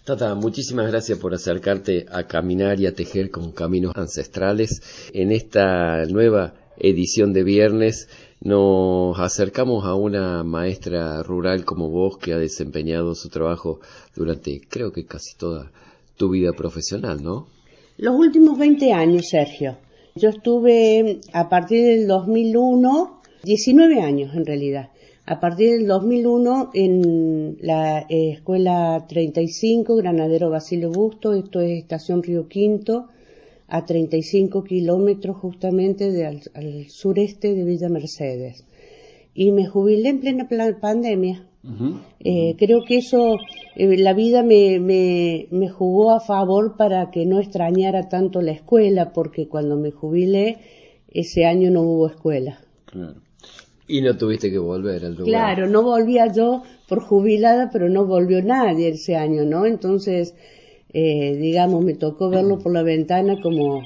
Tata, muchísimas gracias por acercarte a caminar y a tejer con caminos ancestrales. En esta nueva edición de viernes nos acercamos a una maestra rural como vos que ha desempeñado su trabajo durante creo que casi toda tu vida profesional, ¿no? Los últimos 20 años, Sergio. Yo estuve a partir del 2001, 19 años en realidad. A partir del 2001 en la Escuela 35, Granadero Basilio Busto, esto es Estación Río Quinto, a 35 kilómetros justamente al sureste de Villa Mercedes. Y me jubilé en plena pandemia. Creo que eso, la vida me jugó a favor para que no extrañara tanto la escuela, porque cuando me jubilé, ese año no hubo escuela. Claro. Y no tuviste que volver al lugar. Claro, no volvía yo por jubilada, pero no volvió nadie ese año, ¿no? Entonces, digamos, me tocó verlo por la ventana como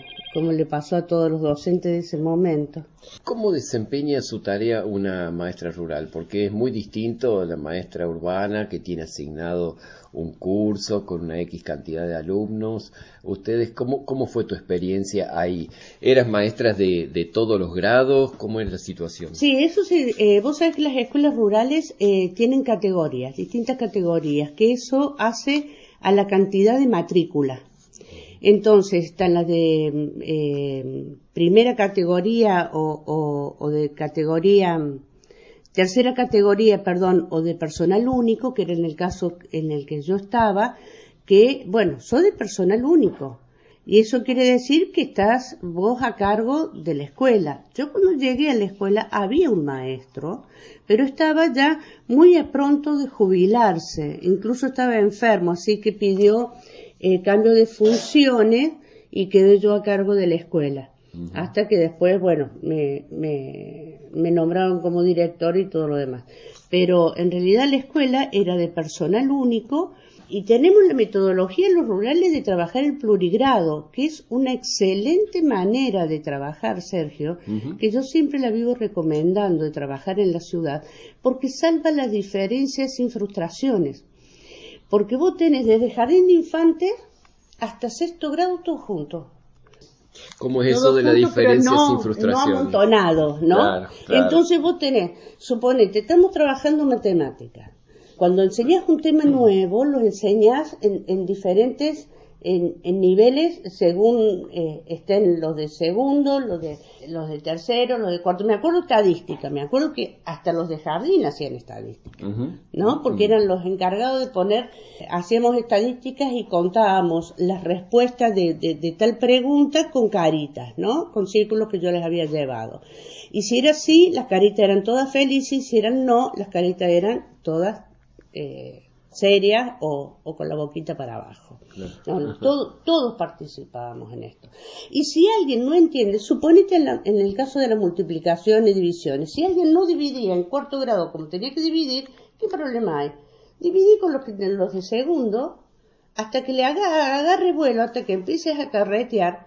le pasó a todos los docentes de ese momento. ¿Cómo desempeña su tarea una maestra rural? Porque es muy distinto a la maestra urbana que tiene asignado un curso con una X cantidad de alumnos. ¿Ustedes cómo fue tu experiencia ahí? ¿Eras maestras de todos los grados? ¿Cómo es la situación? Sí, eso sí. Vos sabés que las escuelas rurales tienen categorías, distintas categorías, que eso hace a la cantidad de matrícula. Entonces están las de primera categoría o de categoría, tercera categoría, perdón, o de personal único, que era en el caso en el que yo estaba, que, bueno, soy de personal único. Y eso quiere decir que estás vos a cargo de la escuela. Yo cuando llegué a la escuela había un maestro, pero estaba ya muy a pronto de jubilarse. Incluso estaba enfermo, así que pidió cambio de funciones y quedé yo a cargo de la escuela. Hasta que después, bueno, me nombraron como director y todo lo demás. Pero en realidad la escuela era de personal único y tenemos la metodología en los rurales de trabajar el plurigrado, que es una excelente manera de trabajar, Sergio, que yo siempre la vivo recomendando de trabajar en la ciudad, porque salva las diferencias sin frustraciones. Porque vos tenés desde jardín de infantes hasta sexto grado todo junto. ¿Cómo es eso de la diferencia sin frustración? No amontonados, ¿no? Claro. Entonces vos tenés, suponete, estamos trabajando matemáticas. Cuando enseñás un tema nuevo, lo enseñás en diferentes en niveles según estén los de segundo, los de tercero, los de cuarto. Me acuerdo estadística, me acuerdo que hasta los de jardín hacían estadística, ¿no? Porque eran los encargados de poner, hacíamos estadísticas y contábamos las respuestas de tal pregunta con caritas, ¿no? Con círculos que yo les había llevado. Y si era sí, las caritas eran todas felices, y si eran no, las caritas eran todas serias o con la boquita para abajo. No, todos participábamos en esto. Y si alguien no entiende, suponete en el caso de la multiplicación y divisiones, si alguien no dividía en cuarto grado como tenía que dividir, ¿qué problema hay? Dividí con los de segundo hasta que le agarre vuelo, hasta que empieces a carretear,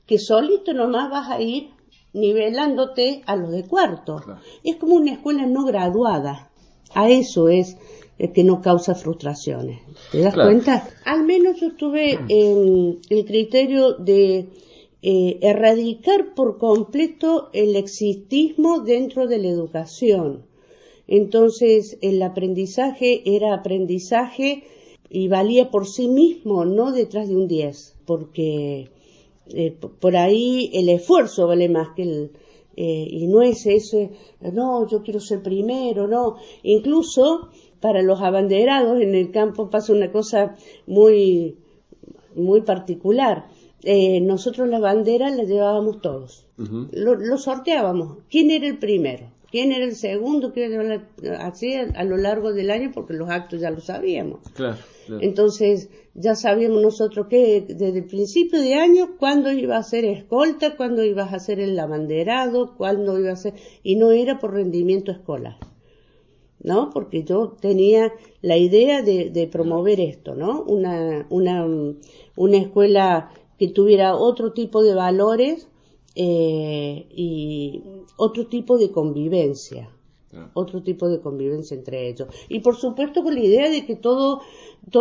que solito nomás vas a ir nivelándote a los de cuarto. Claro. Es como una escuela no graduada. A eso es que no causa frustraciones. ¿Te das cuenta? Al menos yo tuve el criterio de erradicar por completo el exitismo dentro de la educación. Entonces, el aprendizaje era aprendizaje y valía por sí mismo, no detrás de un 10, porque por ahí el esfuerzo vale más que y no es ese, no, yo quiero ser primero, no. Incluso para los abanderados en el campo pasa una cosa muy, muy particular. Nosotros la bandera la llevábamos todos. Lo sorteábamos. ¿Quién era el primero? ¿Quién era el segundo? Así a lo largo del año, porque los actos ya lo sabíamos. Claro. Entonces, ya sabíamos nosotros que desde el principio de año, cuándo iba a ser escolta, cuándo ibas a hacer el abanderado, cuándo iba a ser... Y no era por rendimiento escolar, ¿no? Porque yo tenía la idea de promover esto, ¿no? Una escuela que tuviera otro tipo de valores y otro tipo de convivencia. otro tipo de convivencia entre ellos. Y por supuesto con la idea de que todo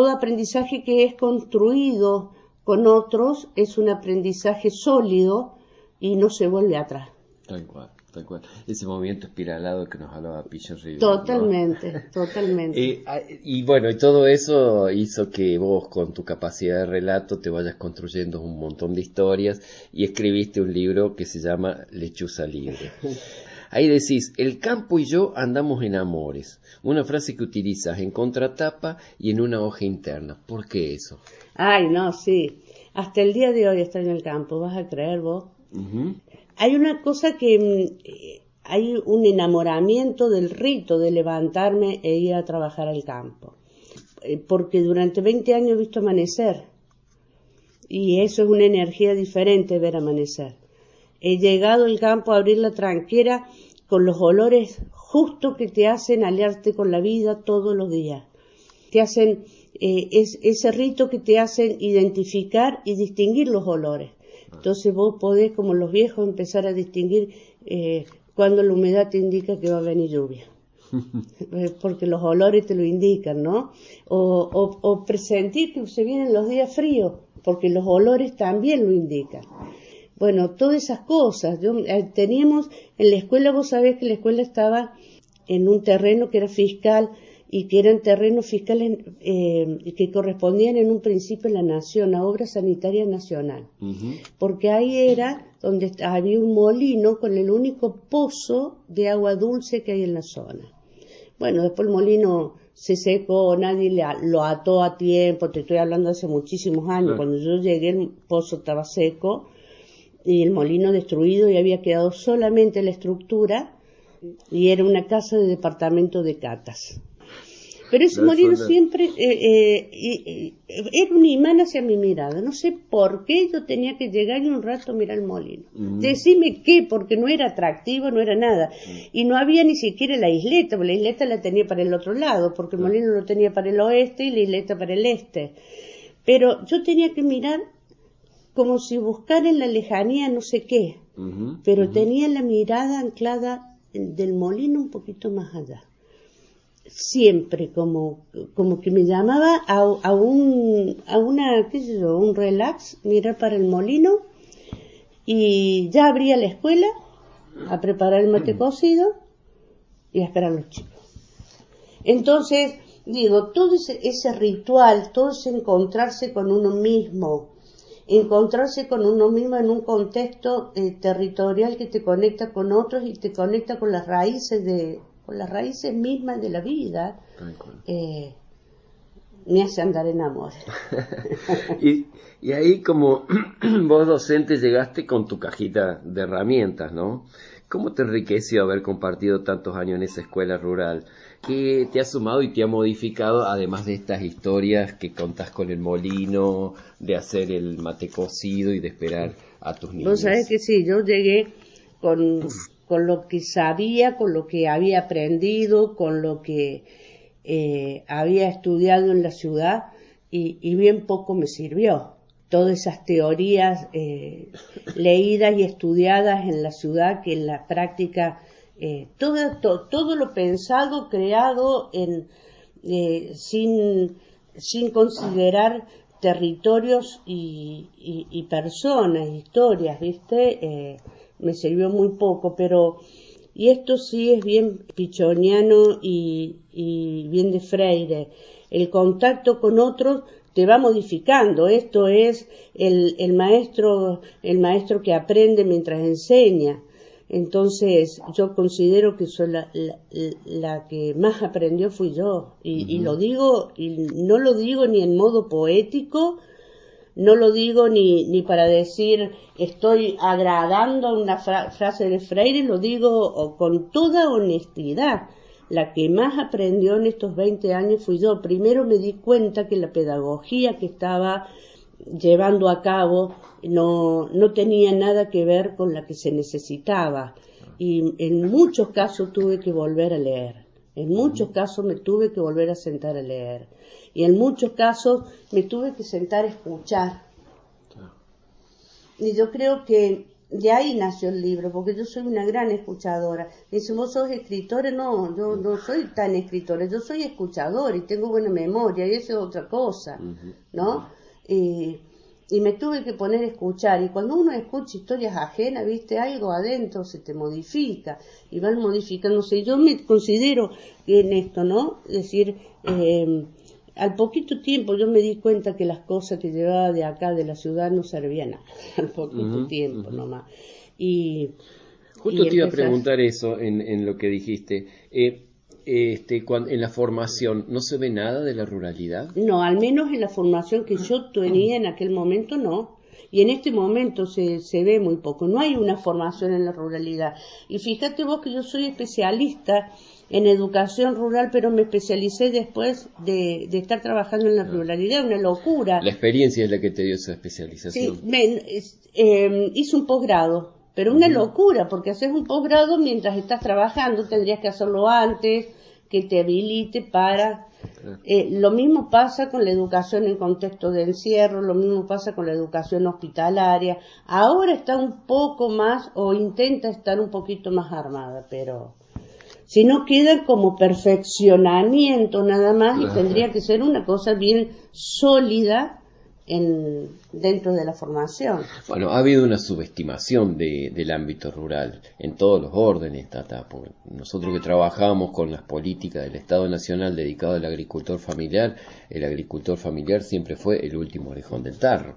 aprendizaje que es construido con otros es un aprendizaje sólido y no se vuelve atrás. Tal cual, tal cual. Ese movimiento espiralado que nos hablaba Pillo Rivera. Totalmente, ¿no? Totalmente. Y bueno, y todo eso hizo que vos con tu capacidad de relato te vayas construyendo un montón de historias y escribiste un libro que se llama Lechuza Libre. Ahí decís, el campo y yo andamos en amores. Una frase que utilizas en contratapa y en una hoja interna. ¿Por qué eso? Ay, no, sí. Hasta el día de hoy estoy en el campo, ¿vas a creer vos? Uh-huh. Hay una cosa que hay un enamoramiento del rito de levantarme e ir a trabajar al campo. Porque durante 20 años he visto amanecer. Y eso es una energía diferente, ver amanecer. He llegado al campo a abrir la tranquera con los olores justos que te hacen aliarte con la vida todos los días. Te hacen ese rito que te hacen identificar y distinguir los olores. Entonces vos podés, como los viejos, empezar a distinguir cuando la humedad te indica que va a venir lluvia. Porque los olores te lo indican, ¿no? O presentir que se vienen los días fríos, porque los olores también lo indican. Bueno, todas esas cosas. Teníamos en la escuela, vos sabés que la escuela estaba en un terreno que era fiscal y que eran terrenos fiscales que correspondían en un principio a la nación, a Obra Sanitaria Nacional. Uh-huh. Porque ahí era donde había un molino con el único pozo de agua dulce que hay en la zona. Bueno, después el molino se secó, nadie lo ató a tiempo, te estoy hablando hace muchísimos años. Cuando yo llegué el pozo estaba seco y el molino destruido y había quedado solamente la estructura y era una casa de departamento de catas. Pero ese molino siempre era un imán hacia mi mirada. No sé por qué yo tenía que llegar y un rato mirar el molino. Decime qué, porque no era atractivo, no era nada. Y no había ni siquiera la isleta, porque la isleta la tenía para el otro lado, porque el molino lo tenía para el oeste y la isleta para el este. Pero yo tenía que mirar como si buscara en la lejanía no sé qué. Pero tenía la mirada anclada del molino un poquito más allá. Siempre como que me llamaba a una, qué sé yo, un relax, mirar para el molino y ya abría la escuela a preparar el mate cocido y a esperar a los chicos. Entonces, digo, todo ese ritual, todo ese encontrarse con uno mismo en un contexto territorial que te conecta con otros y te conecta con las raíces mismas de la vida, me hace andar en amor. y ahí como vos docente llegaste con tu cajita de herramientas, ¿no? ¿Cómo te enriqueció haber compartido tantos años en esa escuela rural? ¿Qué te ha sumado y te ha modificado, además de estas historias que contás con el molino, de hacer el mate cocido y de esperar a tus niños? Vos sabés que sí, yo llegué con lo que sabía, con lo que había aprendido, con lo que había estudiado en la ciudad y bien poco me sirvió. Todas esas teorías leídas y estudiadas en la ciudad que en la práctica, todo lo pensado, creado sin considerar territorios y personas, historias, ¿viste? Me sirvió muy poco, y esto sí es bien pichoniano y bien de Freire. El contacto con otros te va modificando. Esto es el maestro que aprende mientras enseña. Entonces yo considero que soy la que más aprendió fui yo. Y lo digo, y no lo digo ni en modo poético, no lo digo ni para decir estoy agradando a una frase de Freire, lo digo con toda honestidad. La que más aprendió en estos 20 años fui yo. Primero me di cuenta que la pedagogía que estaba llevando a cabo no tenía nada que ver con la que se necesitaba. Y en muchos casos tuve que volver a leer. En muchos casos me tuve que volver a sentar a leer. Y en muchos casos me tuve que sentar a escuchar. Y yo creo que de ahí nació el libro, porque yo soy una gran escuchadora. Dicen, vos sos escritora, no, yo no soy tan escritora, yo soy escuchadora y tengo buena memoria, y eso es otra cosa, ¿no? Y me tuve que poner a escuchar, y cuando uno escucha historias ajenas, viste, algo adentro se te modifica, y van modificándose. Yo me considero en esto, ¿no? Es decir, al poquito tiempo yo me di cuenta que las cosas que llevaba de acá, de la ciudad, no servían nada, al poquito tiempo nomás. Justo te iba a preguntar eso en lo que dijiste. En la formación, ¿no se ve nada de la ruralidad? No, al menos en la formación que yo tenía en aquel momento no. Y en este momento se ve muy poco. No hay una formación en la ruralidad. Y fíjate vos que yo soy especialista en educación rural, pero me especialicé después de estar trabajando en la ruralidad, una locura. La experiencia es la que te dio esa especialización. Sí, hice un posgrado, pero una locura, porque haces un posgrado mientras estás trabajando, tendrías que hacerlo antes, que te habilite para... lo mismo pasa con la educación en contexto de encierro, lo mismo pasa con la educación hospitalaria. Ahora está un poco más, o intenta estar un poquito más armada, pero si no queda como perfeccionamiento nada más, y tendría que ser una cosa bien sólida dentro de la formación. Bueno, ha habido una subestimación del ámbito rural en todos los órdenes, Tata. Nosotros que trabajamos con las políticas del Estado Nacional dedicado al agricultor familiar, el agricultor familiar siempre fue el último orejón del tarro.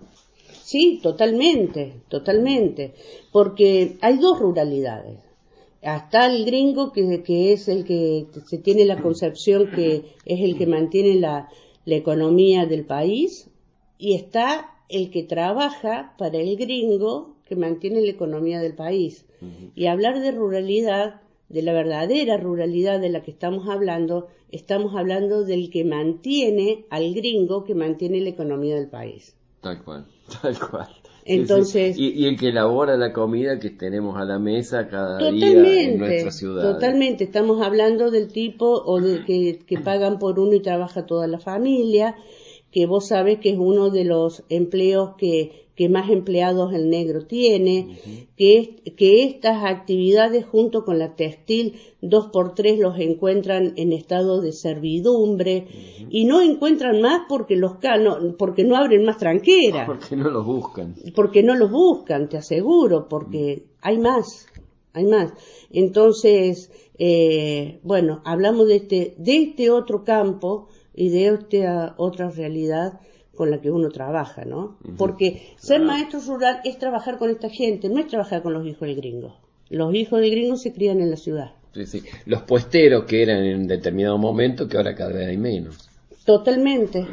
Sí, totalmente, porque hay dos ruralidades. Hasta el gringo, que es el que se tiene la concepción que es el que mantiene la economía del país, y está el que trabaja para el gringo, que mantiene la economía del país. Y hablar de ruralidad, de la verdadera ruralidad de la que estamos hablando del que mantiene al gringo, que mantiene la economía del país. Tal cual, tal cual. Entonces, sí. Y el que elabora la comida que tenemos a la mesa cada día en nuestra ciudad. Totalmente, estamos hablando del tipo o del que pagan por uno y trabaja toda la familia, que vos sabés que es uno de los empleos que más empleados el negro tiene, que estas actividades junto con la textil 2x3 los encuentran en estado de servidumbre, y no encuentran más porque porque no abren más tranquera. Porque no los buscan. Porque no los buscan, te aseguro, porque hay más. Entonces, bueno, hablamos de este otro campo y de esta otra realidad con la que uno trabaja, ¿no? Porque ser maestro rural es trabajar con esta gente, no es trabajar con los hijos del gringo. Los hijos del gringo se crían en la ciudad. Sí. Los puesteros que eran en determinado momento, que ahora cada vez hay menos. Totalmente.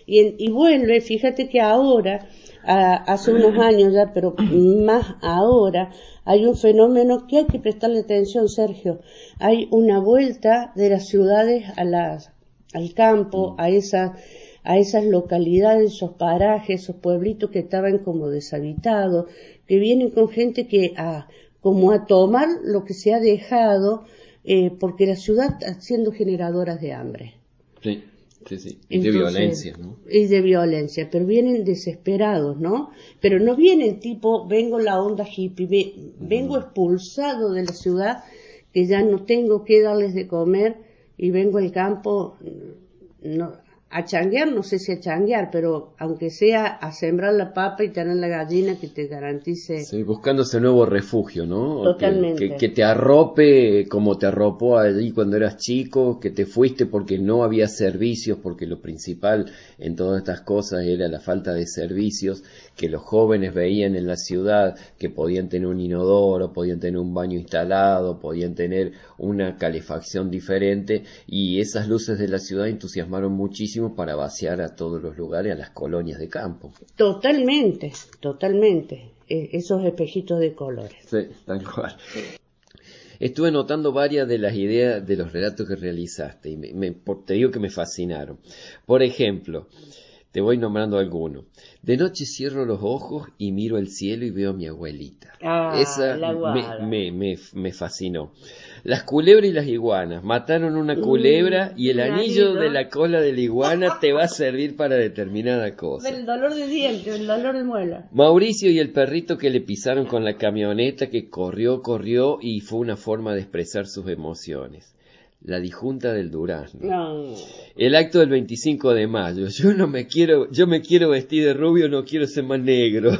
Y vuelve, fíjate que ahora, hace unos años ya, pero más ahora, hay un fenómeno que hay que prestarle atención, Sergio. Hay una vuelta de las ciudades al campo, a esas localidades, esos parajes, esos pueblitos que estaban como deshabitados, que vienen con gente como a tomar lo que se ha dejado, porque la ciudad está siendo generadora de hambre. Sí. Y de violencia, ¿no? Y de violencia, pero vienen desesperados, ¿no? Pero no vienen tipo, vengo la onda hippie, vengo expulsado de la ciudad, que ya no tengo que darles de comer, y vengo al campo, a changuear, no sé si a changuear, pero aunque sea a sembrar la papa y tener la gallina que te garantice. Sí, buscando ese nuevo refugio, ¿no? Totalmente. Que te arrope como te arropó allí cuando eras chico, que te fuiste porque no había servicios, porque lo principal en todas estas cosas era la falta de servicios, que los jóvenes veían en la ciudad, que podían tener un inodoro, podían tener un baño instalado, podían tener una calefacción diferente, y esas luces de la ciudad entusiasmaron muchísimo para vaciar a todos los lugares, a las colonias de campo. Totalmente. Esos espejitos de colores. Sí, tal cual. Estuve notando varias de las ideas de los relatos que realizaste y te digo que me fascinaron. Por ejemplo, Te voy nombrando algunos. De noche cierro los ojos y miro el cielo y veo a mi abuelita. Esa La guada. me fascinó. Las culebras y las iguanas. Mataron una culebra y el anillo de la cola de la iguana te va a servir para determinada cosa. El dolor de dientes, el dolor de muela. Mauricio y el perrito que le pisaron con la camioneta que corrió y fue una forma de expresar sus emociones. La disjunta del durazno. No. El acto del 25 de mayo. Yo me quiero vestir de rubio, no quiero ser más negro.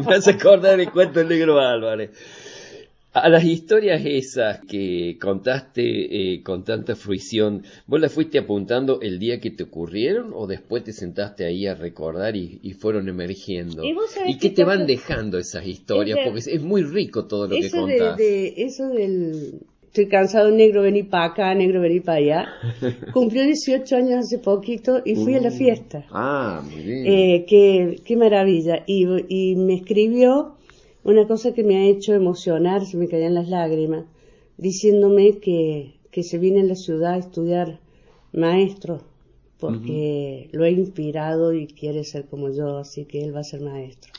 Me hace acordar el cuento del negro Álvarez. A las historias esas que contaste con tanta fruición, ¿vos las fuiste apuntando el día que te ocurrieron o después te sentaste ahí a recordar y fueron emergiendo? ¿Y qué te van dejando esas historias? Porque es muy rico todo lo que contás. Eso del... Estoy cansado, negro, vení para acá, negro, vení para allá. Cumplió 18 años hace poquito y fui a la fiesta. Muy bien. Qué maravilla. Y me escribió una cosa que me ha hecho emocionar, se me caían las lágrimas, diciéndome que se viene a la ciudad a estudiar maestro, porque lo he inspirado y quiere ser como yo, así que él va a ser maestro.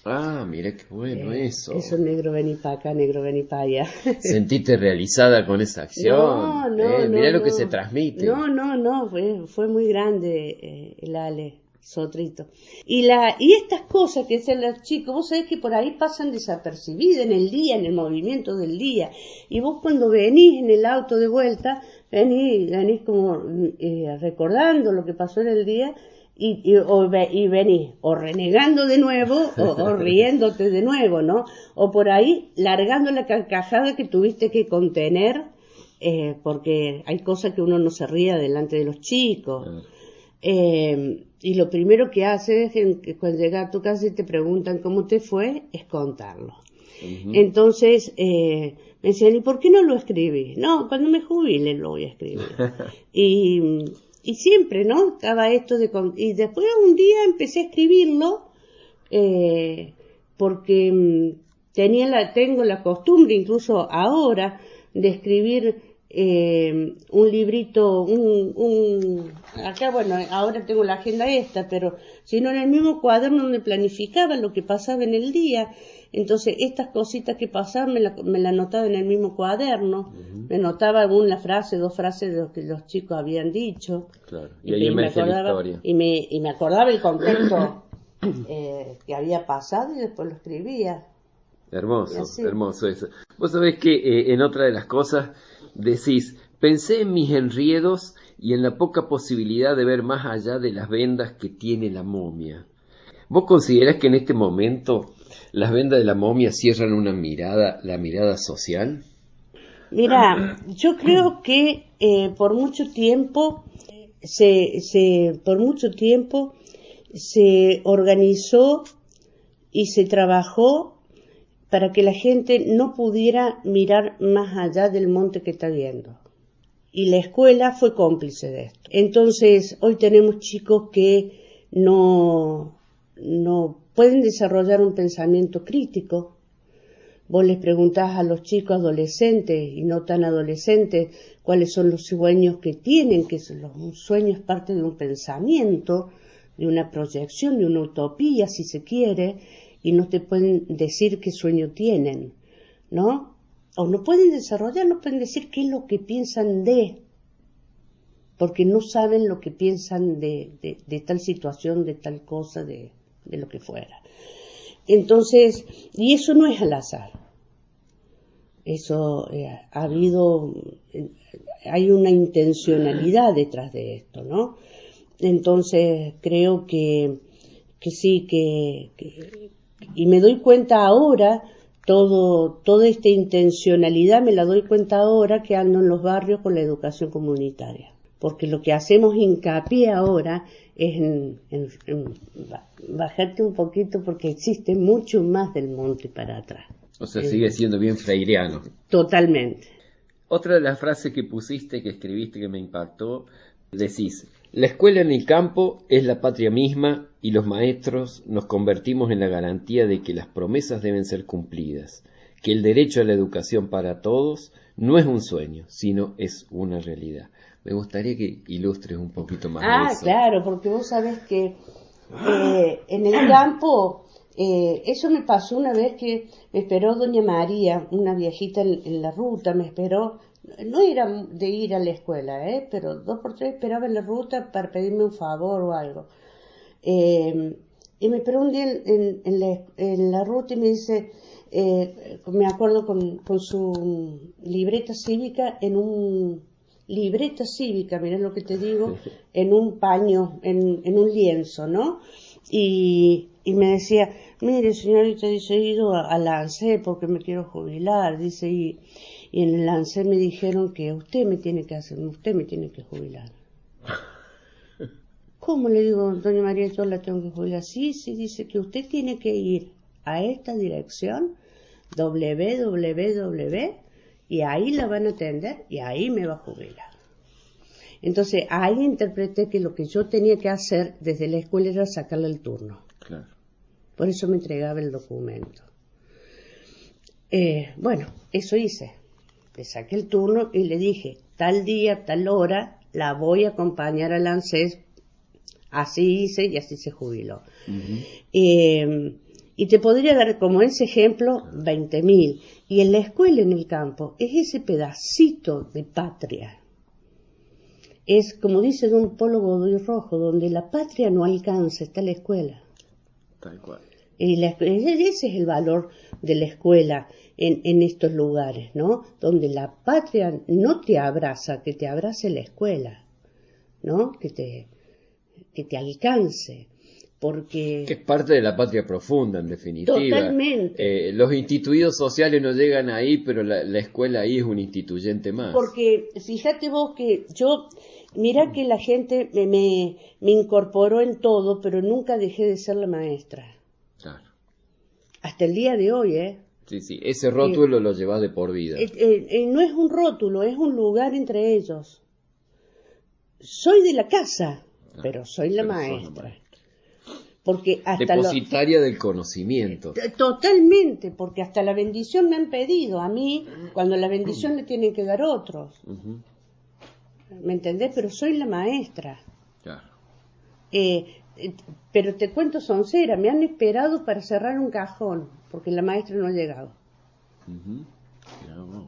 Mira qué bueno eso. Eso, negro, vení para acá, negro, vení para allá. ¿Sentiste realizada con esa acción? No, mirá no, lo que se transmite. No, fue muy grande el Ale Sotrito. Y estas cosas que hacen los chicos, vos sabés que por ahí pasan desapercibidas en el día, en el movimiento del día. Y vos cuando venís en el auto de vuelta, venís como recordando lo que pasó en el día y venís o renegando de nuevo o riéndote de nuevo, ¿no? O por ahí largando la carcajada que tuviste que contener, porque hay cosas que uno no se ría delante de los chicos. Y lo primero que haces cuando llegas a tu casa y te preguntan cómo te fue, es contarlo. Entonces, me decían, ¿y por qué no lo escribís? No, cuando me jubile lo voy a escribir. Y siempre, ¿no? Estaba esto y después un día empecé a escribirlo, porque tengo la costumbre, incluso ahora, de escribir un librito, acá, bueno, ahora tengo la agenda pero si no en el mismo cuaderno donde planificaba lo que pasaba en el día. Entonces estas cositas que pasaban me la anotaba en el mismo cuaderno, me anotaba una frase, 2 frases de lo que los chicos habían dicho. Claro. Y ahí emerge la historia. Y me acordaba el contexto que había pasado y después lo escribía. Hermoso eso. Vos sabés que en otra de las cosas decís, pensé en mis enriedos y en la poca posibilidad de ver más allá de las vendas que tiene la momia. ¿Vos considerás que en este momento las vendas de la momia cierran la mirada social? Mira, yo creo que por mucho tiempo se organizó y se trabajó para que la gente no pudiera mirar más allá del monte que está viendo. Y la escuela fue cómplice de esto. Entonces, hoy tenemos chicos que no pueden desarrollar un pensamiento crítico. Vos les preguntás a los chicos adolescentes y no tan adolescentes cuáles son los sueños que tienen, un sueño es parte de un pensamiento, de una proyección, de una utopía, si se quiere, y no te pueden decir qué sueño tienen, ¿no? O no pueden desarrollar, no pueden decir qué es lo que piensan porque no saben lo que piensan de tal situación, de tal cosa, de lo que fuera. Entonces, y eso no es al azar. Eso hay una intencionalidad detrás de esto, ¿no? Entonces, creo que sí, y me doy cuenta ahora, toda esta intencionalidad me la doy cuenta ahora que ando en los barrios con la educación comunitaria. Porque lo que hacemos hincapié ahora es en bajarte un poquito porque existe mucho más del monte para atrás. O sea, sigue siendo bien freireano. Totalmente. Otra de las frases que pusiste, que escribiste, que me impactó, decís, la escuela en el campo es la patria misma y los maestros nos convertimos en la garantía de que las promesas deben ser cumplidas, que el derecho a la educación para todos no es un sueño, sino es una realidad. Me gustaría que ilustres un poquito más eso. Claro, porque vos sabés que En el campo, eso me pasó una vez que me esperó doña María, una viejita en la ruta, me esperó, no era de ir a la escuela, pero 2 por 3 esperaba en la ruta para pedirme un favor o algo. Y me esperó un día en la ruta y me dice, me acuerdo con su libreta cívica, mirá lo que te digo, en un paño, en un lienzo, ¿no? Y me decía, mire señorita, dice, he ido al ANSES porque me quiero jubilar, dice, y en el ANSES me dijeron que usted me tiene que jubilar. ¿Cómo? Le digo, doña María, yo la tengo que jubilar. Sí, dice que usted tiene que ir a esta dirección, www, y ahí la van a atender y ahí me va a jubilar. Entonces, ahí interpreté que lo que yo tenía que hacer desde la escuela era sacarle el turno. Claro. Por eso me entregaba el documento. Bueno, eso hice. Le saqué el turno y le dije, tal día, tal hora, la voy a acompañar al ANSES. Así hice y así se jubiló. Uh-huh. Y te podría dar como ese ejemplo 20.000. Y en la escuela, en el campo, es ese pedacito de patria. Es, como dice don Polo Godoy Rojo, donde la patria no alcanza, está la escuela. Tal cual. Y ese es el valor de la escuela en estos lugares, ¿no? Donde la patria no te abraza, que te abrace la escuela, ¿no? Que te alcance. Porque que es parte de la patria profunda, en definitiva. Totalmente. Los instituidos sociales no llegan ahí, pero la escuela ahí es un instituyente más. Porque fíjate vos que mira que la gente me incorporó en todo, pero nunca dejé de ser la maestra. Claro. Hasta el día de hoy, Sí, ese rótulo lo llevas de por vida. No es un rótulo, es un lugar entre ellos. Soy de la casa, pero soy la maestra. Porque hasta depositaria del conocimiento. Totalmente, porque hasta la bendición me han pedido a mí, cuando la bendición le tienen que dar otros. Uh-huh. ¿Me entendés? Pero soy la maestra. Claro. Pero te cuento soncera, me han esperado para cerrar un cajón, porque la maestra no ha llegado. Uh-huh. Claro.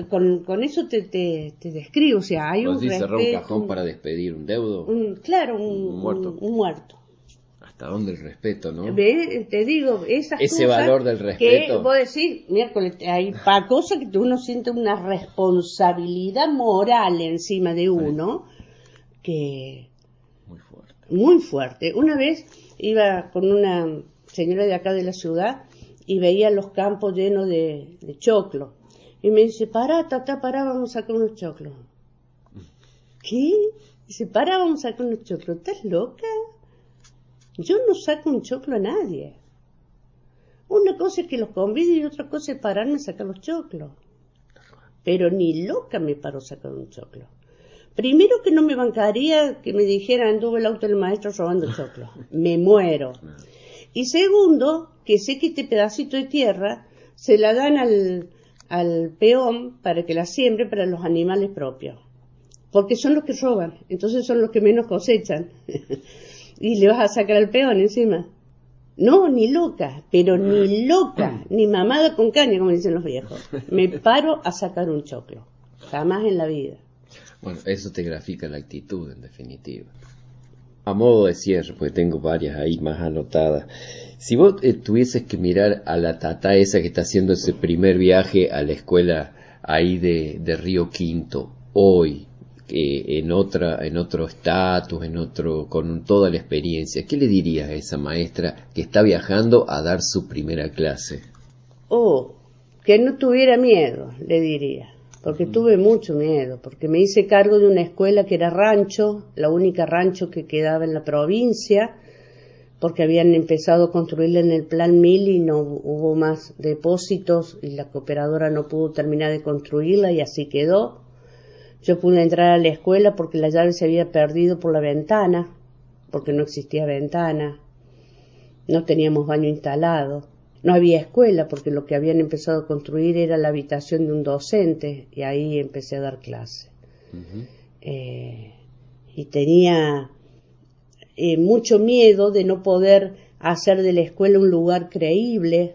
Con eso te describo, o sea, hay un respeto. Cerrar un cajón para despedir un deudo. Claro, un muerto. ¿Hasta dónde el respeto, no? Te digo, ese valor del respeto. Que vos decís, miércoles, hay cosas que uno siente una responsabilidad moral encima de uno, que muy fuerte. Una vez iba con una señora de acá de la ciudad y veía los campos llenos de choclo. Y me dice, pará, vamos a sacar unos choclos. ¿Qué? Dice, pará, vamos a sacar unos choclos. ¿Estás loca? Yo no saco un choclo a nadie. Una cosa es que los convido y otra cosa es pararme a sacar los choclos. Pero ni loca me paro a sacar un choclo. Primero que no me bancaría que me dijeran, anduve el auto del maestro robando choclos. Me muero. Y segundo, que sé que este pedacito de tierra se la dan al peón para que la siembre para los animales propios. Porque son los que roban, entonces son los que menos cosechan. Y le vas a sacar al peón encima. No, ni loca, pero ni loca, ni mamada con caña, como dicen los viejos. Me paro a sacar un choclo. Jamás en la vida. Bueno, eso te grafica la actitud, en definitiva. A modo de cierre, porque tengo varias ahí más anotadas. Si vos tuvieses que mirar a la tatá esa que está haciendo ese primer viaje a la escuela ahí de Río Quinto, hoy, en otro estatus, con toda la experiencia, ¿qué le dirías a esa maestra que está viajando a dar su primera clase? Que no tuviera miedo, le diría. Porque tuve mucho miedo, porque me hice cargo de una escuela que era rancho, la única rancho que quedaba en la provincia, porque habían empezado a construirla en el Plan 1000 y no hubo más depósitos y la cooperadora no pudo terminar de construirla y así quedó. Yo pude entrar a la escuela porque la llave se había perdido por la ventana, porque no existía ventana, no teníamos baño instalado. No había escuela porque lo que habían empezado a construir era la habitación de un docente y ahí empecé a dar clase. Uh-huh. Y tenía mucho miedo de no poder hacer de la escuela un lugar creíble,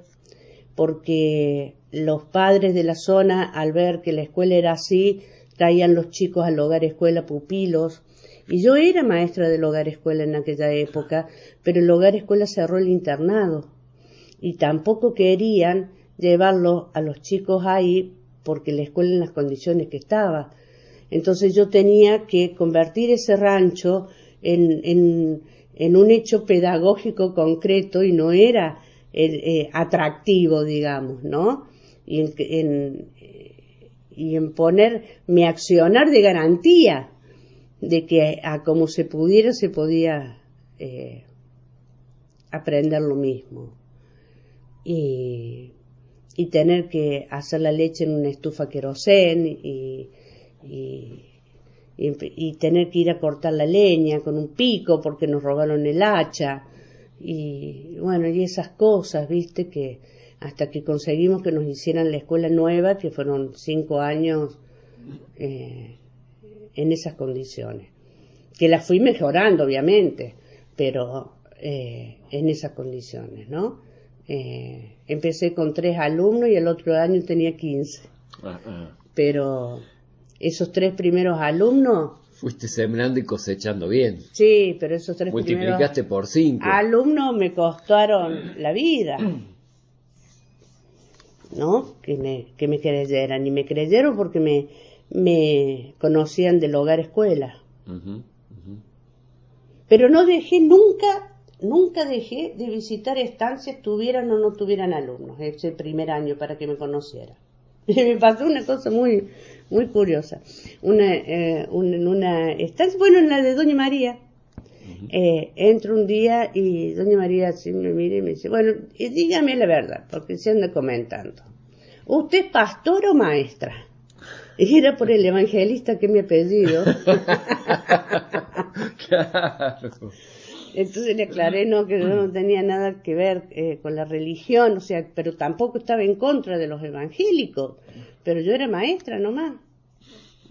porque los padres de la zona, al ver que la escuela era así, traían los chicos al hogar escuela pupilos. Y yo era maestra del hogar escuela en aquella época, pero el hogar escuela cerró el internado. Y tampoco querían llevarlos a los chicos ahí porque la escuela en las condiciones que estaba. Entonces yo tenía que convertir ese rancho en un hecho pedagógico concreto y no era atractivo, digamos, ¿no? Y en poner mi accionar de garantía de que a como se podía aprender lo mismo. Y tener que hacer la leche en una estufa querosén y tener que ir a cortar la leña con un pico porque nos robaron el hacha y bueno, y esas cosas, viste, que hasta que conseguimos que nos hicieran la escuela nueva, que fueron 5 años en esas condiciones, que las fui mejorando obviamente, pero en esas condiciones, ¿no? Empecé con 3 alumnos y el otro año tenía 15. Pero esos 3 primeros alumnos... Fuiste sembrando y cosechando bien. Sí, pero esos 3 multiplicaste por 5. Alumnos me costaron la vida. ¿No? Que me creyeran. Y me creyeron porque me conocían del hogar escuela. Pero no dejé nunca dejé de visitar estancias, tuvieran o no tuvieran alumnos, ese primer año para que me conocieran. Y me pasó una cosa muy curiosa. En una estancia, bueno, en la de Doña María, entro un día y Doña María así me mira y me dice, bueno, dígame la verdad, porque se anda comentando. ¿Usted es pastor o maestra? Y era por el evangelista que me ha pedido. Claro. Entonces le aclaré que yo no tenía nada que ver con la religión, o sea, pero tampoco estaba en contra de los evangélicos, pero yo era maestra nomás.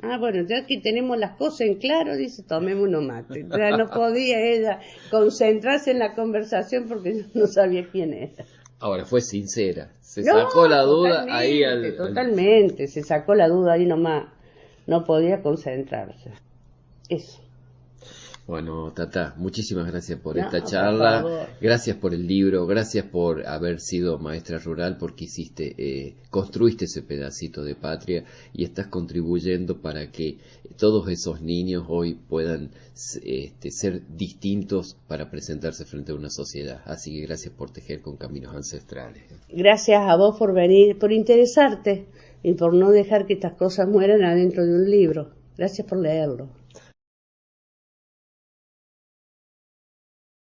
Ah, bueno, ya que tenemos las cosas en claro, dice, tomemos unos mates. Ya no podía ella concentrarse en la conversación porque yo no sabía quién era. Ahora, fue sincera, se sacó la duda ahí Totalmente, se sacó la duda ahí nomás, no podía concentrarse. Eso. Bueno, Tata, muchísimas gracias por esta charla, gracias por el libro, gracias por haber sido maestra rural porque construiste ese pedacito de patria y estás contribuyendo para que todos esos niños hoy puedan ser distintos para presentarse frente a una sociedad. Así que gracias por tejer con caminos ancestrales. Gracias a vos por venir, por interesarte y por no dejar que estas cosas mueran adentro de un libro. Gracias por leerlo.